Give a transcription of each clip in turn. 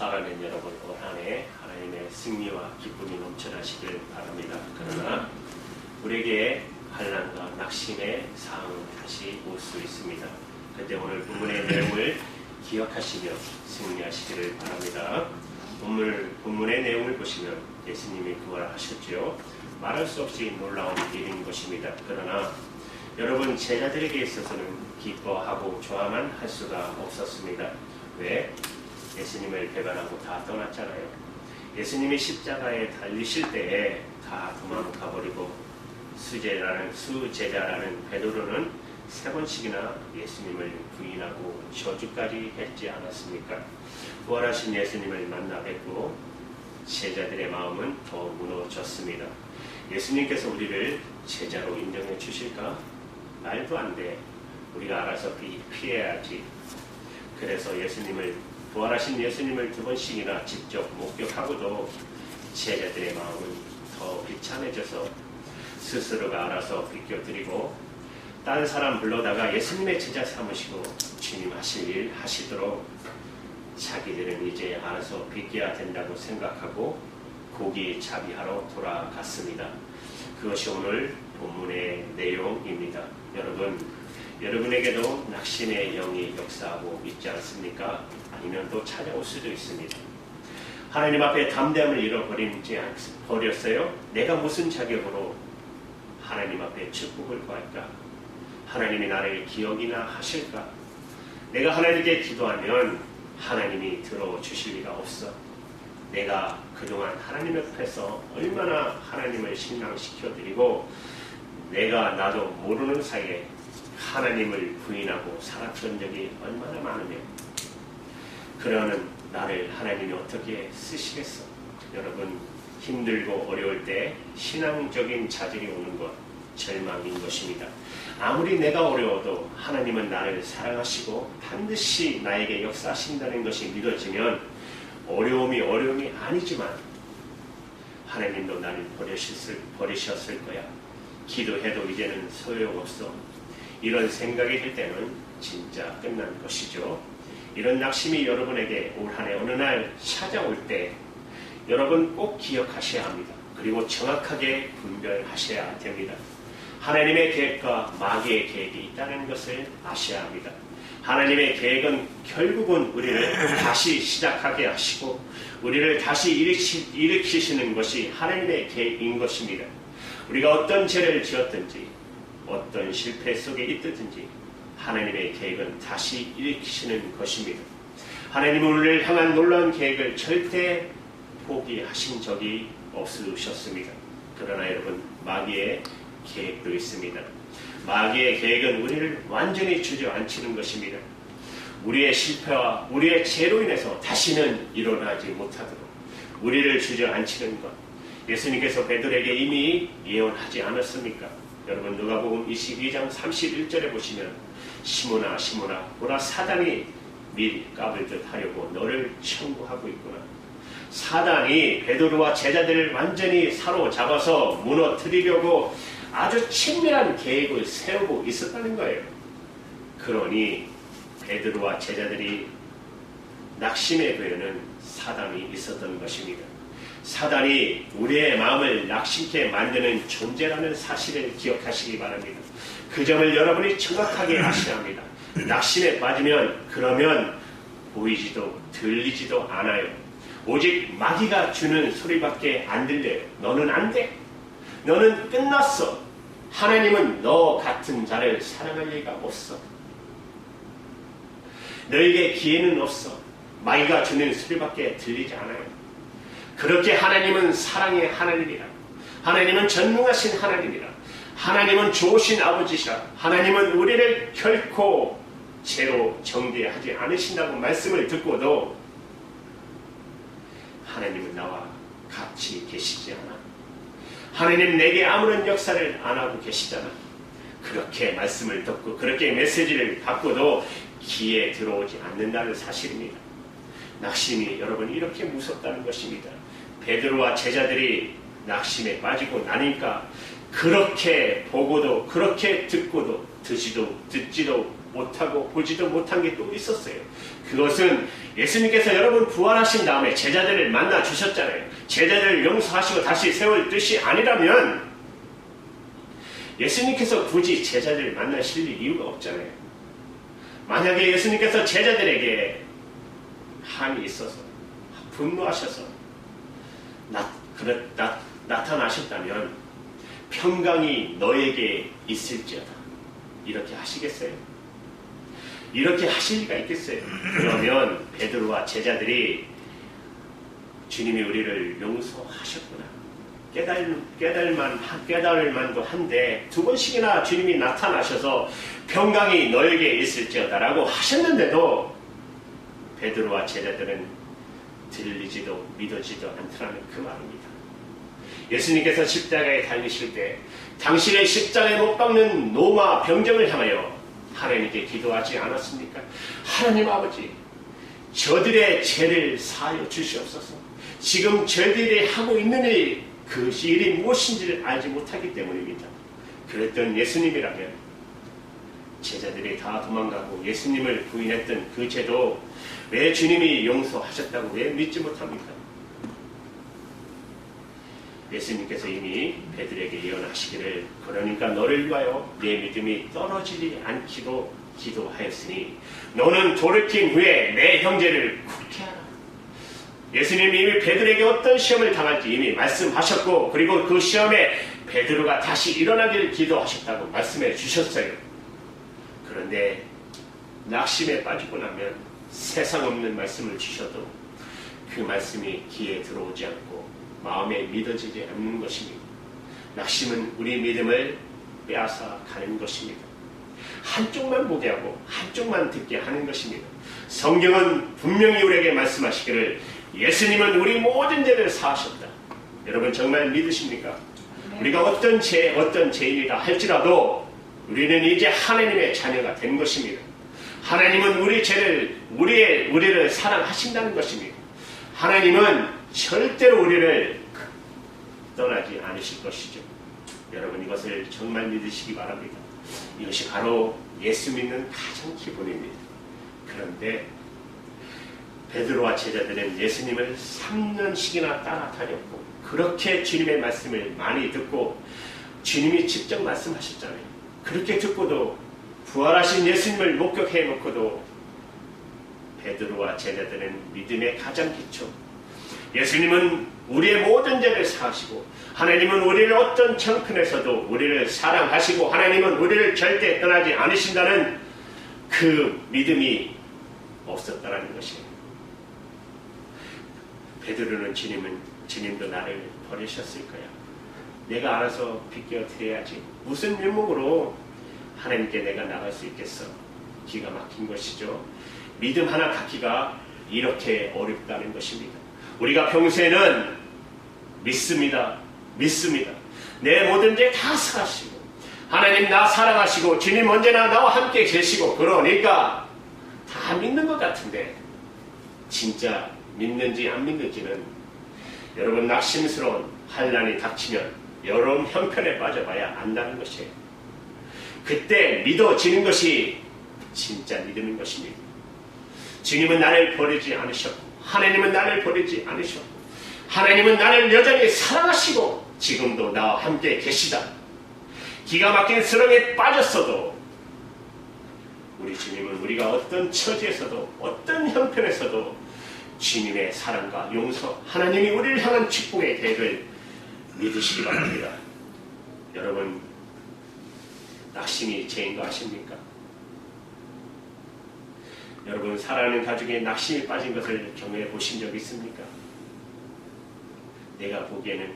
사랑하는 여러분, 올 한 해 하나님의 승리와 기쁨이 넘쳐나시길 바랍니다. 그러나 우리에게 환난과 낙심의 상황은 다시 올 수 있습니다. 그때 오늘 본문의 내용을 기억하시며 승리하시기를 바랍니다. 본문의 내용을 보시면 예수님이 부활하셨죠. 말할 수 없이 놀라운 일인 것입니다. 그러나 여러분, 제자들에게 있어서는 기뻐하고 좋아만 할 수가 없었습니다. 왜? 예수님을 배반하고 다 떠났잖아요. 예수님이 십자가에 달리실 때에 다 도망가 버리고 수제자라는 베드로는 3번씩이나 예수님을 부인하고 저주까지 했지 않았습니까? 부활하신 예수님을 만나 뵙고 제자들의 마음은 더 무너졌습니다. 예수님께서 우리를 제자로 인정해 주실까? 말도 안 돼. 우리가 알아서 피해야지. 그래서 부활하신 예수님을 2번씩이나 직접 목격하고도 제자들의 마음은 더 비참해져서 스스로가 알아서 비껴드리고 다른 사람 불러다가 예수님의 제자 삼으시고 주님 하실 일 하시도록 자기들은 이제 알아서 비껴야 된다고 생각하고 고기잡이하러 돌아갔습니다. 그것이 오늘 본문의 내용입니다. 여러분에게도 낙심의 영이 역사하고 있지 않습니까? 아니면 또 찾아올 수도 있습니다. 하나님 앞에 담대함을 잃어버렸어요? 내가 무슨 자격으로 하나님 앞에 축복을 구할까? 하나님이 나를 기억이나 하실까? 내가 하나님께 기도하면 하나님이 들어주실 리가 없어. 내가 그동안 하나님 옆에서 얼마나 하나님을 신앙시켜드리고 나도 모르는 사이에 하나님을 부인하고 살았던 적이 얼마나 많으며 그러는 나를 하나님이 어떻게 쓰시겠어? 여러분, 힘들고 어려울 때 신앙적인 자질이 오는 것 절망인 것입니다. 아무리 내가 어려워도 하나님은 나를 사랑하시고 반드시 나에게 역사하신다는 것이 믿어지면 어려움이 아니지만 하나님도 나를 버리셨을 거야. 기도해도 이제는 소용없어. 이런 생각이 들 때는 진짜 끝난 것이죠. 이런 낙심이 여러분에게 올 한 해 어느 날 찾아올 때 여러분 꼭 기억하셔야 합니다. 그리고 정확하게 분별하셔야 됩니다. 하나님의 계획과 마귀의 계획이 있다는 것을 아셔야 합니다. 하나님의 계획은 결국은 우리를 다시 시작하게 하시고 우리를 다시 일으키시는 것이 하나님의 계획인 것입니다. 우리가 어떤 죄를 지었든지 어떤 실패 속에 있든지 하나님의 계획은 다시 일으키시는 것입니다. 하나님은 우리를 향한 놀라운 계획을 절대 포기하신 적이 없으셨습니다. 그러나 여러분, 마귀의 계획도 있습니다. 마귀의 계획은 우리를 완전히 주저앉히는 것입니다. 우리의 실패와 우리의 죄로 인해서 다시는 일어나지 못하도록 우리를 주저앉히는 것. 예수님께서 베드로에게 이미 예언하지 않았습니까? 여러분, 누가복음 22장 31절에 보시면 시몬아 시몬아 보라 사단이 미리 까불듯 하려고 너를 청구하고 있구나. 사단이 베드로와 제자들을 완전히 사로잡아서 무너뜨리려고 아주 친밀한 계획을 세우고 있었다는 거예요. 그러니 베드로와 제자들이 낙심의 배에는 사단이 있었던 것입니다. 사단이 우리의 마음을 낙심케 만드는 존재라는 사실을 기억하시기 바랍니다. 그 점을 여러분이 정확하게 아셔야 합니다. 낙심에 빠지면 그러면 보이지도 들리지도 않아요. 오직 마귀가 주는 소리밖에 안 들려요. 너는 안 돼. 너는 끝났어. 하나님은 너 같은 자를 사랑할 리가 없어. 너에게 기회는 없어. 마귀가 주는 소리밖에 들리지 않아요. 그렇게 하나님은 사랑의 하나님이라. 하나님은 전능하신 하나님이라. 하나님은 좋으신 아버지시라. 하나님은 우리를 결코 죄로 정죄하지 않으신다고 말씀을 듣고도 하나님은 나와 같이 계시지 않아. 하나님 내게 아무런 역사를 안 하고 계시잖아. 그렇게 말씀을 듣고 그렇게 메시지를 받고도 귀에 들어오지 않는다는 사실입니다. 낙심이 여러분 이렇게 무섭다는 것입니다. 베드로와 제자들이 낙심에 빠지고 나니까 그렇게 보고도 그렇게 듣지도 못하고 보지도 못한 게 또 있었어요. 그것은 예수님께서 여러분 부활하신 다음에 제자들을 만나 주셨잖아요. 제자들을 용서하시고 다시 세울 뜻이 아니라면 예수님께서 굳이 제자들을 만나실 이유가 없잖아요. 만약에 예수님께서 제자들에게 한이 있어서 분노하셔서 나타나셨다면 평강이 너에게 있을지어다 이렇게 하시겠어요? 이렇게 하실 리가 있겠어요? 그러면 베드로와 제자들이 주님이 우리를 용서하셨구나 깨달을 만도 한데 두 번씩이나 주님이 나타나셔서 평강이 너에게 있을지어다라고 하셨는데도 베드로와 제자들은 들리지도 믿어지도 않더라는 그 말입니다. 예수님께서 십자가에 달리실 때 당신의 십자가에 못 박는 노마 병정을 향하여 하나님께 기도하지 않았습니까? 하나님 아버지, 저들의 죄를 사하여 주시옵소서. 지금 저들이 하고 있는 그 일이 무엇인지를 알지 못하기 때문입니다. 그랬던 예수님이라면 제자들이 다 도망가고 예수님을 부인했던 그 죄도 왜 주님이 용서하셨다고 왜 믿지 못합니까? 예수님께서 이미 베드로에게 예언하시기를 그러니까 너를 위하여 내 믿음이 떨어지지 않기로 기도하였으니 너는 돌이킨 후에 내 형제를 굳게 하라. 예수님이 이미 베드로에게 어떤 시험을 당할지 이미 말씀하셨고 그리고 그 시험에 베드로가 다시 일어나기를 기도하셨다고 말씀해 주셨어요. 그런데 낙심에 빠지고 나면 세상 없는 말씀을 주셔도 그 말씀이 귀에 들어오지 않고 마음에 믿어지지 않는 것입니다. 낙심은 우리 믿음을 빼앗아 가는 것입니다. 한쪽만 보게 하고 한쪽만 듣게 하는 것입니다. 성경은 분명히 우리에게 말씀하시기를 예수님은 우리 모든 죄를 사하셨다. 여러분 정말 믿으십니까? 우리가 어떤 죄인이다 할지라도 우리는 이제 하나님의 자녀가 된 것입니다. 하나님은 우리를 사랑하신다는 것입니다. 하나님은 절대로 우리를 떠나지 않으실 것이죠. 여러분 이것을 정말 믿으시기 바랍니다. 이것이 바로 예수 믿는 가장 기본입니다. 그런데 베드로와 제자들은 예수님을 3년씩이나 따라다녔고 그렇게 주님의 말씀을 많이 듣고 주님이 직접 말씀하셨잖아요. 그렇게 듣고도 부활하신 예수님을 목격해 놓고도 베드로와 제자들은 믿음의 가장 기초 예수님은 우리의 모든 죄를 사하시고 하나님은 우리를 어떤 형편에서도 우리를 사랑하시고 하나님은 우리를 절대 떠나지 않으신다는 그 믿음이 없었다는 것이에요. 베드로는 주님도 나를 버리셨을 거야. 내가 알아서 비껴 드려야지. 무슨 면목으로 하나님께 내가 나갈 수 있겠어. 기가 막힌 것이죠. 믿음 하나 갖기가 이렇게 어렵다는 것입니다. 우리가 평소에는 믿습니다. 내 모든 죄 다 사하시고 하나님 나 사랑하시고 주님 언제나 나와 함께 계시고 그러니까 다 믿는 것 같은데 진짜 믿는지 안 믿는지는 여러분 낙심스러운 환난이 닥치면 여러분 형편에 빠져봐야 안다는 것이에요. 그때 믿어지는 것이 진짜 믿음인 것입니다. 주님은 나를 버리지 않으셨고 하나님은 나를 버리지 않으셨고 하나님은 나를 여전히 사랑하시고 지금도 나와 함께 계시다. 기가 막힌 수렁에 빠졌어도 우리 주님은 우리가 어떤 처지에서도 어떤 형편에서도 주님의 사랑과 용서 하나님이 우리를 향한 축복의 계획을 믿으시기 바랍니다. 여러분 낙심이 죄인 거 아십니까? 여러분 사랑하는 가족에 낙심이 빠진 것을 경험해 보신 적 있습니까? 내가 보기에는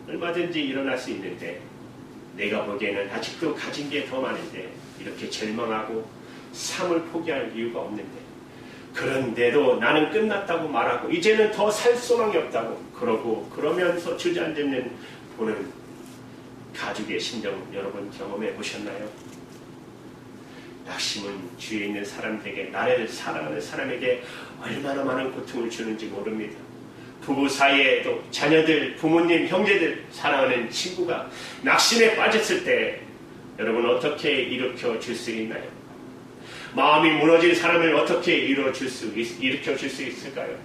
얼마든지 일어날 수 있는데 내가 보기에는 아직도 가진 게 더 많은데 이렇게 절망하고 삶을 포기할 이유가 없는데 그런데도 나는 끝났다고 말하고 이제는 더 살 소망이 없다고 그러면서 주저앉는 보는 가족의 심정 여러분 경험해 보셨나요? 낙심은 주위에 있는 사람들에게 나를 사랑하는 사람에게 얼마나 많은 고통을 주는지 모릅니다. 부부 사이에도 자녀들, 부모님, 형제들, 사랑하는 친구가 낙심에 빠졌을 때 여러분 어떻게 일으켜 줄 수 있나요? 마음이 무너진 사람을 어떻게 일으켜줄 수 있을까요?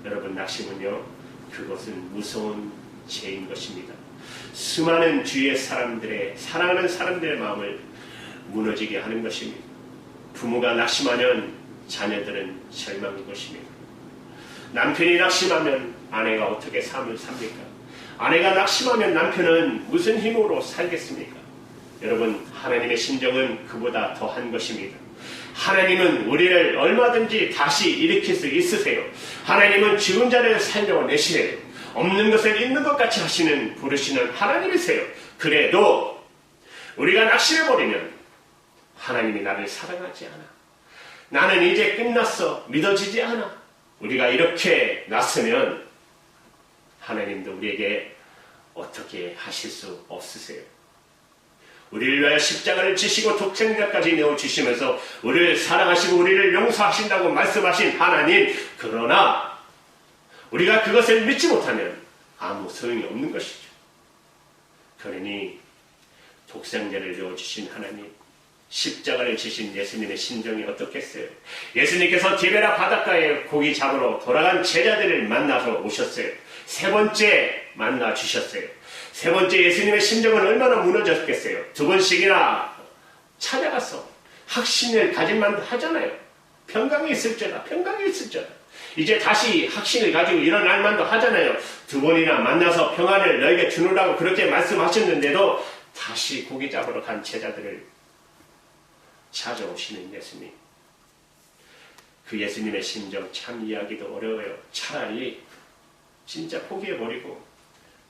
여러분, 낙심은요, 그것은 무서운 죄인 것입니다. 수많은 주위의 사람들의, 사랑하는 사람들의 마음을 무너지게 하는 것입니다. 부모가 낙심하면 자녀들은 절망인 것입니다. 남편이 낙심하면 아내가 어떻게 삶을 삽니까? 아내가 낙심하면 남편은 무슨 힘으로 살겠습니까? 여러분, 하나님의 심정은 그보다 더한 것입니다. 하나님은 우리를 얼마든지 다시 일으킬 수 있으세요. 하나님은 죽은 자를 살려내시래요. 없는 것을 있는 것 같이 부르시는 하나님이세요. 그래도 우리가 낙심해버리면 하나님이 나를 사랑하지 않아. 나는 이제 끝났어. 믿어지지 않아. 우리가 이렇게 났으면 하나님도 우리에게 어떻게 하실 수 없으세요. 우리를 위하여 십자가를 지시고 독생자까지 내어주시면서 우리를 사랑하시고 우리를 용서하신다고 말씀하신 하나님, 그러나 우리가 그것을 믿지 못하면 아무 소용이 없는 것이죠. 그러니 독생자를 내어주신 하나님, 십자가를 지신 예수님의 심정이 어떻겠어요? 예수님께서 디베라 바닷가에 고기 잡으러 돌아간 제자들을 만나서 오셨어요. 세 번째 만나 주셨어요. 세 번째 예수님의 심정은 얼마나 무너졌겠어요? 두 번씩이나 찾아가서 확신을 가질만 하잖아요. 평강이 있을지어다. 평강이 있을지어다. 이제 다시 확신을 가지고 일어날 만도 하잖아요. 두 번이나 만나서 평안을 너에게 주노라고 그렇게 말씀하셨는데도 다시 고기 잡으러 간 제자들을 찾아오시는 예수님. 그 예수님의 심정 참 이해하기도 어려워요. 차라리 진짜 포기해버리고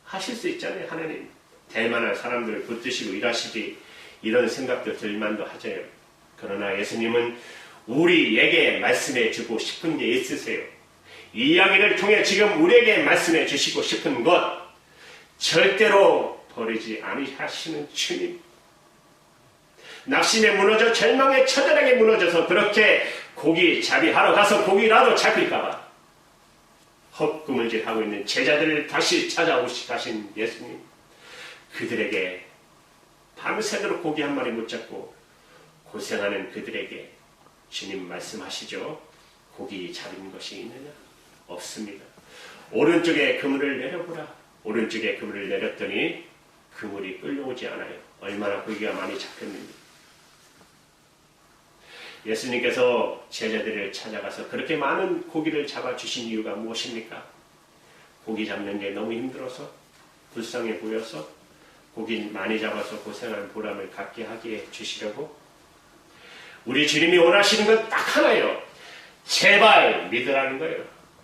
하실 수 있잖아요. 하나님 대만한 사람들을 붙드시고 일하시지, 이런 생각도 들만도 하죠. 그러나 예수님은 우리에게 말씀해 주고 싶은 게 있으세요. 이 이야기를 통해 지금 우리에게 말씀해 주시고 싶은 것, 절대로 버리지 아니하시는 주님. 낙심에 무너져 절망에 처절하게 무너져서 그렇게 고기 잡이하러 가서 고기라도 잡힐까봐 헛구물질하고 있는 제자들을 다시 찾아오시가신 예수님, 그들에게 밤새도록 고기 한 마리 못 잡고 고생하는 그들에게 주님 말씀하시죠. 고기 잡은 것이 있느냐? 없습니다. 오른쪽에 그물을 내려보라. 오른쪽에 그물을 내렸더니 그물이 끌려오지 않아요. 얼마나 고기가 많이 잡혔는지. 예수님께서 제자들을 찾아가서 그렇게 많은 고기를 잡아주신 이유가 무엇입니까? 고기 잡는 게 너무 힘들어서, 불쌍해 보여서, 고기 많이 잡아서 고생하는 보람을 갖게 하게 주시려고? 우리 주님이 원하시는 건 딱 하나예요. 제발 믿으라는 거예요.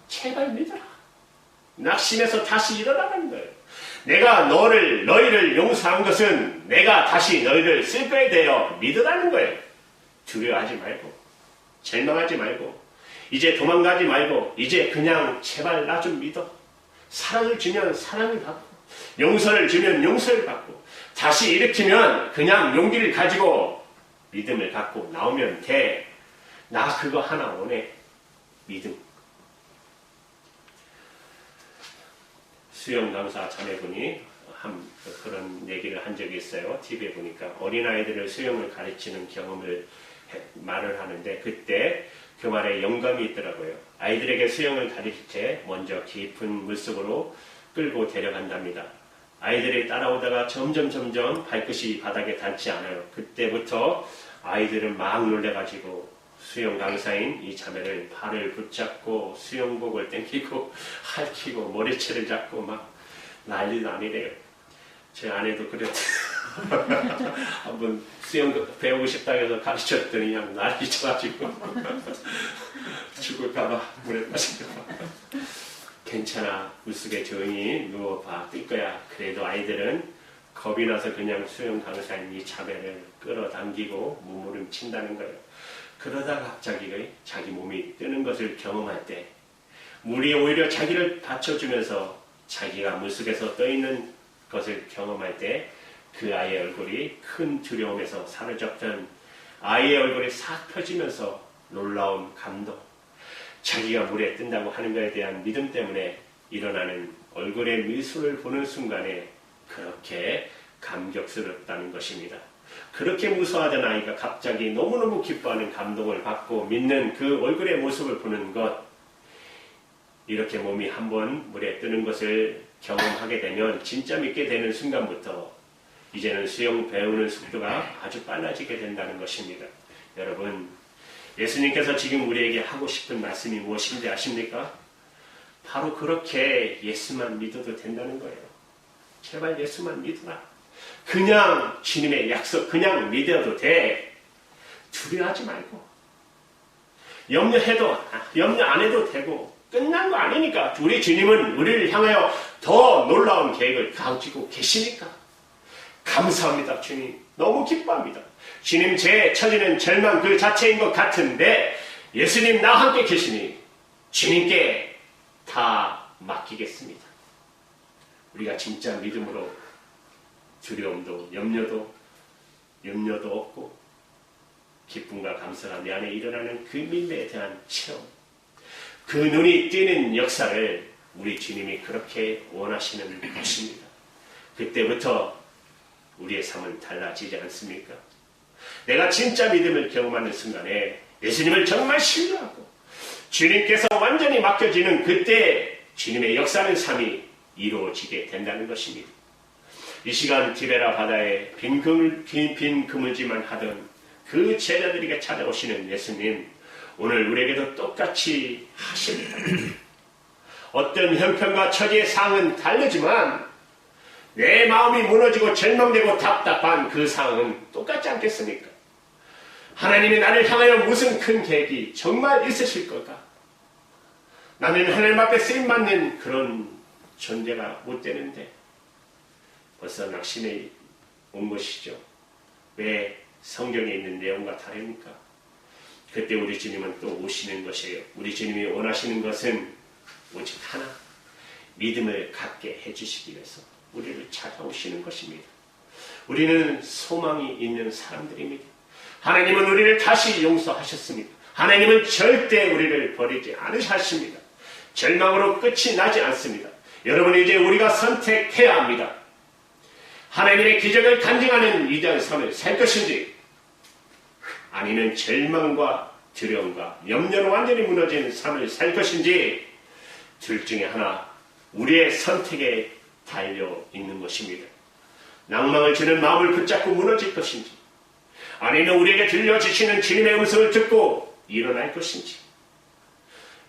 제발 믿으라. 낙심해서 다시 일어나라는 거예요. 내가 너희를 용서한 것은 내가 다시 너희를 쓸 거에 대하여 믿으라는 거예요. 두려워하지 말고, 절망하지 말고, 이제 도망가지 말고, 이제 그냥 제발 나 좀 믿어. 사랑을 주면 사랑을 받고, 용서를 주면 용서를 받고, 다시 일으키면 그냥 용기를 가지고 믿음을 갖고 나오면 돼. 나 그거 하나 원해. 믿음. 수영 강사 자매분이 그런 얘기를 한 적이 있어요. TV에 보니까 어린아이들을 수영을 가르치는 경험을 말을 하는데, 그때 그 말에 영감이 있더라고요. 아이들에게 수영을 가르칠 때 먼저 깊은 물속으로 끌고 데려간답니다. 아이들이 따라오다가 점점 발끝이 바닥에 닿지 않아요. 그때부터 아이들은 막 놀래가지고 수영 강사인 이 자매를 발을 붙잡고 수영복을 당기고 핥히고 머리채를 잡고 막 난리도 아니래요. 제 아내도 그랬대요. 한번 수영 배우고 싶다 해서 가르쳤더니 그냥 난리 쳐가지고 죽을까봐 물에 빠질까봐. 괜찮아, 물속에 조용히 누워봐, 뜰 거야. 그래도 아이들은 겁이 나서 그냥 수영 강사인 이 자매를 끌어당기고 몸부림친다는 거예요. 그러다가 갑자기 자기 몸이 뜨는 것을 경험할 때, 물이 오히려 자기를 받쳐주면서 자기가 물속에서 떠있는 것을 경험할 때, 그 아이의 얼굴이 큰 두려움에서 사로잡던 아이의 얼굴이 싹 펴지면서 놀라운 감동, 자기가 물에 뜬다고 하는 것에 대한 믿음 때문에 일어나는 얼굴의 미소를 보는 순간에 그렇게 감격스럽다는 것입니다. 그렇게 무서워하던 아이가 갑자기 너무너무 기뻐하는 감동을 받고 믿는 그 얼굴의 모습을 보는 것, 이렇게 몸이 한번 물에 뜨는 것을 경험하게 되면 진짜 믿게 되는 순간부터 이제는 수영 배우는 속도가 아주 빨라지게 된다는 것입니다. 여러분, 예수님께서 지금 우리에게 하고 싶은 말씀이 무엇인지 아십니까? 바로 그렇게 예수만 믿어도 된다는 거예요. 제발 예수만 믿어라. 그냥 주님의 약속 그냥 믿어도 돼. 두려워하지 말고 염려 안 해도 되고 끝난 거 아니니까. 우리 주님은 우리를 향하여 더 놀라운 계획을 가지고 계시니까. 감사합니다. 주님 너무 기뻐합니다. 주님 제 처지는 절망 그 자체인 것 같은데 예수님 나와 함께 계시니 주님께 다 맡기겠습니다. 우리가 진짜 믿음으로 두려움도 염려도 없고 기쁨과 감사가 내 안에 일어나는 그 믿음에 대한 체험, 그 눈이 띄는 역사를 우리 주님이 그렇게 원하시는 것입니다. 그때부터 우리의 삶은 달라지지 않습니까? 내가 진짜 믿음을 경험하는 순간에 예수님을 정말 신뢰하고 주님께서 완전히 맡겨지는 그때 주님의 역사하는 삶이 이루어지게 된다는 것입니다. 이 시간 디베라 바다에 빈 그물지만 하던 그 제자들에게 찾아오시는 예수님, 오늘 우리에게도 똑같이 하십니다. 어떤 형편과 처지의 상황은 다르지만 내 마음이 무너지고 절망되고 답답한 그 상황은 똑같지 않겠습니까? 하나님이 나를 향하여 무슨 큰 계획이 정말 있으실 걸까? 나는 하나님 앞에 쓰임받는 그런 존재가 못 되는데 벌써 낙심해 온 것이죠. 왜 성경에 있는 내용과 다릅니까? 그때 우리 주님은 또 오시는 것이에요. 우리 주님이 원하시는 것은 오직 하나, 믿음을 갖게 해주시기 위해서 우리를 찾아오시는 것입니다. 우리는 소망이 있는 사람들입니다. 하나님은 우리를 다시 용서하셨습니다. 하나님은 절대 우리를 버리지 않으셨습니다. 절망으로 끝이 나지 않습니다. 여러분, 이제 우리가 선택해야 합니다. 하나님의 기적을 간증하는 이전 삶을 살 것인지 아니면 절망과 두려움과 염려로 완전히 무너진 삶을 살 것인지 둘 중에 하나, 우리의 선택에 달려 있는 것입니다. 낭망을 주는 마음을 붙잡고 무너질 것인지 아니면 우리에게 들려주시는 주님의 음성을 듣고 일어날 것인지.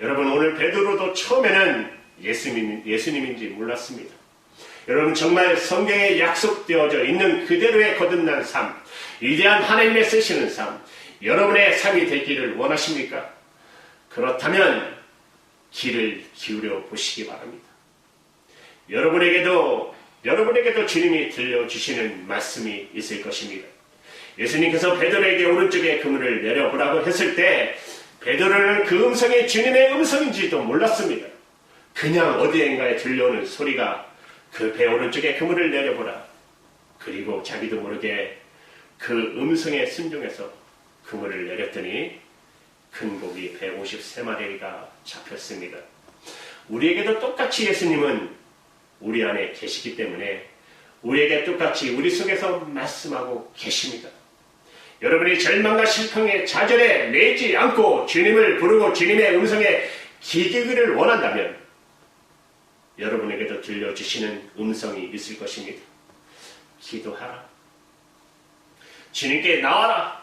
여러분, 오늘 베드로도 처음에는 예수님인지 몰랐습니다. 여러분, 정말 성경에 약속되어져 있는 그대로의 거듭난 삶, 위대한 하나님의 쓰시는 삶, 여러분의 삶이 되기를 원하십니까? 그렇다면 귀를 기울여 보시기 바랍니다. 여러분에게도 주님이 들려주시는 말씀이 있을 것입니다. 예수님께서 베드로에게 오른쪽에 그물을 내려보라고 했을 때 베드로는 그 음성이 주님의 음성인지도 몰랐습니다. 그냥 어디엔가에 들려오는 소리가 그 배 오른쪽에 그물을 내려보라. 그리고 자기도 모르게 그 음성에 순종해서 그물을 내렸더니 큰 고기 153마리가 잡혔습니다. 우리에게도 똑같이 예수님은 우리 안에 계시기 때문에 우리에게 똑같이 우리 속에서 말씀하고 계십니다. 여러분이 절망과 실패에 좌절에 매지 않고 주님을 부르고 주님의 음성에 귀 기울이기를 원한다면 여러분에게도 들려주시는 음성이 있을 것입니다. 기도하라. 주님께 나와라.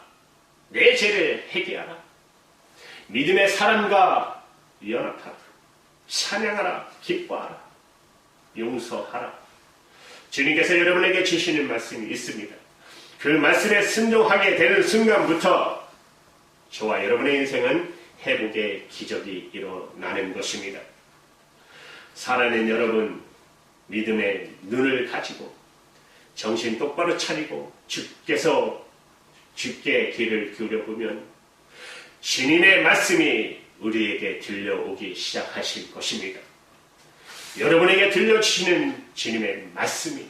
내 죄를 회개하라. 믿음의 사람과 연합하라. 찬양하라. 기뻐하라. 용서하라. 주님께서 여러분에게 주시는 말씀이 있습니다. 그 말씀에 순종하게 되는 순간부터 저와 여러분의 인생은 회복의 기적이 일어나는 것입니다. 살아낸 여러분, 믿음의 눈을 가지고 정신 똑바로 차리고 주께 귀를 기울여 보면 주님의 말씀이 우리에게 들려오기 시작하실 것입니다. 여러분에게 들려주시는 주님의 말씀이,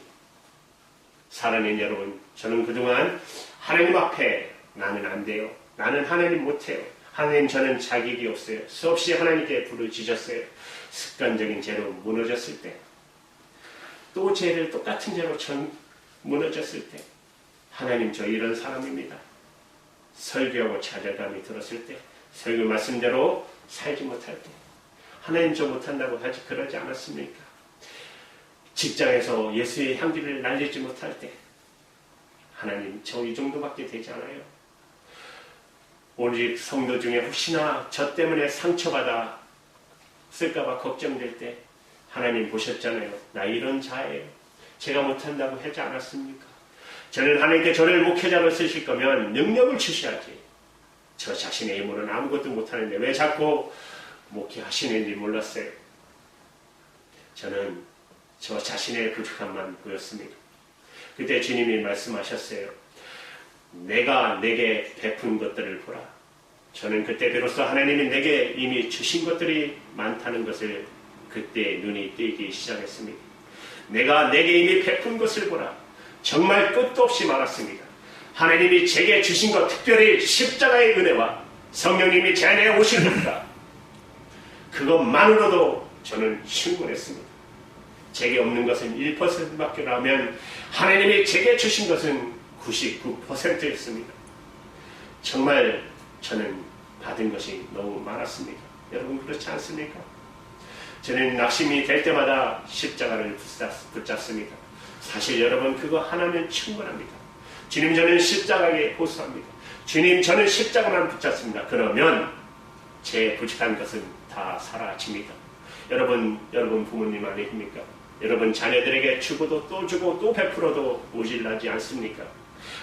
살아낸 여러분, 저는 그동안 하나님 앞에 나는 안 돼요. 나는 하나님 못해요. 하나님, 저는 자격이 없어요. 수없이 하나님께 부르짖었어요. 습관적인 죄로 무너졌을 때, 또 죄를 똑같은 죄로 무너졌을 때 하나님 저 이런 사람입니다. 설교하고 좌절감이 들었을 때, 설교 말씀대로 살지 못할 때, 하나님 저 못한다고 하지 그러지 않았습니까? 직장에서 예수의 향기를 날리지 못할 때, 하나님 저 이 정도밖에 되지 않아요. 오직 성도 중에 혹시나 저 때문에 상처받아 쓸까봐 걱정될 때 하나님 보셨잖아요. 나 이런 자예요. 제가 못한다고 하지 않았습니까? 저는 하나님께 저를 목회자로 쓰실 거면 능력을 주셔야지. 저 자신의 힘으로는 아무것도 못하는데 왜 자꾸 목회하시는지 몰랐어요. 저는 저 자신의 부족함만 보였습니다. 그때 주님이 말씀하셨어요. 내가 내게 베푼 것들을 보라. 저는 그때 비로소 하나님이 내게 이미 주신 것들이 많다는 것을 그때 눈이 뜨이기 시작했습니다. 내가 내게 이미 베푼 것을 보라. 정말 끝도 없이 많았습니다. 하나님이 제게 주신 것, 특별히 십자가의 은혜와 성령님이 제 안에 오신 것과 그것만으로도 저는 충분했습니다. 제게 없는 것은 1%밖에 라면 하나님이 제게 주신 것은 99%였습니다. 정말 저는 받은 것이 너무 많았습니다. 여러분 그렇지 않습니까? 저는 낙심이 될 때마다 십자가를 붙잡습니다. 사실 여러분 그거 하나면 충분합니다. 주님 저는 십자가에 호소합니다. 주님 저는 십자가만 붙잡습니다. 그러면 제 부족한 것은 다 사라집니다. 여러분 부모님 아닙니까? 여러분 자녀들에게 주고도 또 주고 또 베풀어도 모질라지 않습니까?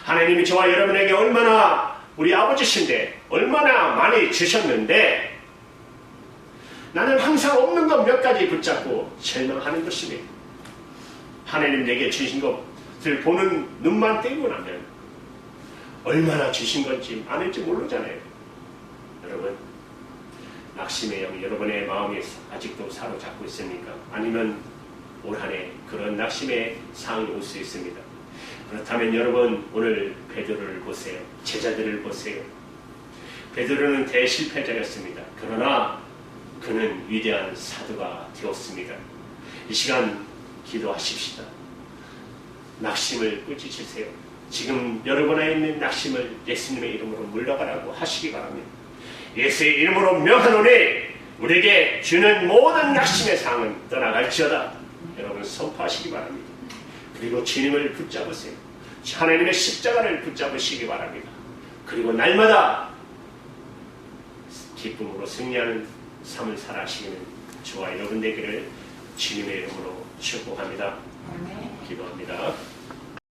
하나님이 저와 여러분에게 얼마나 우리 아버지신데 얼마나 많이 주셨는데 나는 항상 없는 것 몇 가지 붙잡고 절망하는 것입니다. 하나님 내게 주신 것을 보는 눈만 떼고 나면 얼마나 주신 건지 아는지 모르잖아요. 여러분 낙심의 영 여러분의 마음이 아직도 사로잡고 있습니까? 아니면 올 한 해 그런 낙심의 상황이 올 수 있습니다. 그렇다면 여러분 오늘 베드로를 보세요. 제자들을 보세요. 베드로는 대실패자였습니다. 그러나 그는 위대한 사도가 되었습니다. 이 시간 기도하십시다. 낙심을 꾸짖으세요. 지금 여러분 안에 있는 낙심을 예수님의 이름으로 물러가라고 하시기 바랍니다. 예수의 이름으로 명하노니 우리에게 주는 모든 낙심의 상은 떠나갈지어다. 여러분 선포하시기 바랍니다. 그리고 주님을 붙잡으세요. 하나님의 십자가를 붙잡으시기 바랍니다. 그리고 날마다 기쁨으로 승리하는 삶을 살아가시는 저와 여러분 되기를 주님의 이름으로 축복합니다. 기도합니다.